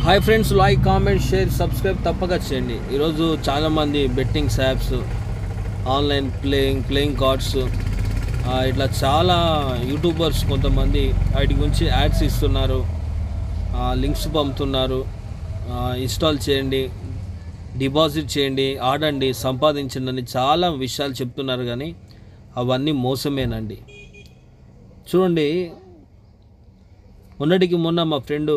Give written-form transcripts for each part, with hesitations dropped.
Hi friends, like, comment, share, subscribe తప్పక చేయండి. ఈరోజు చాలామంది bettings apps, online playing cards, ఇట్లా చాలా యూట్యూబర్స్ కొంతమంది వాటి గురించి యాడ్స్ ఇస్తున్నారు, లింక్స్ పంపుతున్నారు. ఇన్స్టాల్ చేయండి, డిపాజిట్ చేయండి, ఆడండి, సంపాదించండి అని చాలా విషయాలు చెప్తున్నారు. కానీ అవన్నీ మోసమేనండి. చూడండి, మొన్నటికి మొన్న మా ఫ్రెండు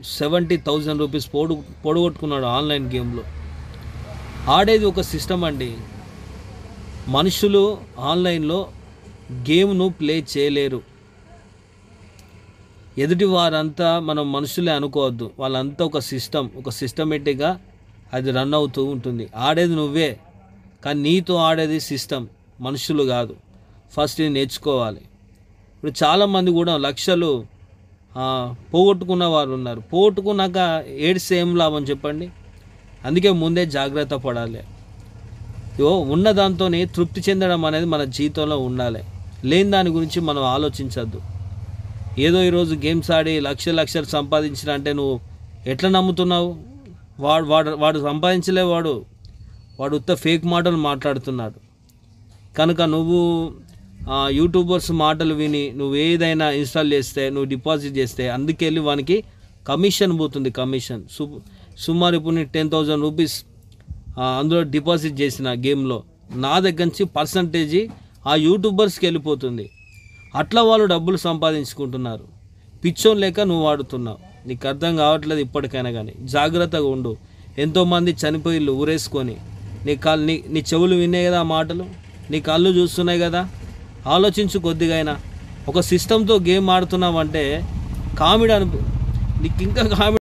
70,000 రూపీస్ పొడగొట్టుకున్నాడు ఆన్లైన్ గేమ్లో. ఆడేది ఒక సిస్టమ్ అండి. మనుషులు ఆన్లైన్లో గేమ్ను ప్లే చేయలేరు. ఎదుటి వారంతా మనం మనుషులే అనుకోవద్దు. వాళ్ళంతా ఒక సిస్టమేటిక్గా అది రన్ అవుతూ ఉంటుంది. ఆడేది నువ్వే, కానీ నీతో ఆడేది సిస్టమ్, మనుషులు కాదు. ఫస్ట్ ఇది నేర్చుకోవాలి. ఇప్పుడు చాలామంది కూడా లక్షలు పోగొట్టుకున్న వారు ఉన్నారు. పోగొట్టుకున్నాక ఏడ్స్ ఏం లాభం చెప్పండి. అందుకే ముందే జాగ్రత్త పడాలి. ఉన్న దాంతోనే తృప్తి చెందడం అనేది మన జీవితంలో ఉండాలి. లేని దాని గురించి మనం ఆలోచించద్దు. ఏదో ఈరోజు గేమ్స్ ఆడి లక్షలు సంపాదించిన అంటే నువ్వు ఎట్లా నమ్ముతున్నావు? వాడు సంపాదించలే, వాడు ఉత్త ఫేక్ మాటలు మాట్లాడుతున్నాడు. కనుక నువ్వు యూట్యూబర్స్ మాటలు విని నువ్వు ఏదైనా ఇన్స్టాల్ చేస్తే, నువ్వు డిపాజిట్ చేస్తే, అందుకెళ్ళి వానికి కమిషన్ పోతుంది. కమిషన్ సుమారు ఇప్పుడు నేను 10,000 రూపీస్ అందులో డిపాజిట్ చేసిన గేమ్లో, నా దగ్గర నుంచి పర్సంటేజీ ఆ యూట్యూబర్స్కి వెళ్ళిపోతుంది. అట్లా వాళ్ళు డబ్బులు సంపాదించుకుంటున్నారు. పిచ్చోన్ లేక నువ్వు వాడుతున్నావు. నీకు అర్థం కావట్లేదు. ఇప్పటికైనా కానీ జాగ్రత్తగా ఉండు. ఎంతోమంది చనిపోయిళ్ళు ఊరేసుకొని. నీ చెవులు వినే కదా మాటలు, నీ కళ్ళు చూస్తున్నాయి కదా. ఆలోచించు కొద్దిగా. ఒక సిస్టంతో గేమ్ ఆడుతున్నావంటే కామెడీ నీకు ఇంకా కామెడీ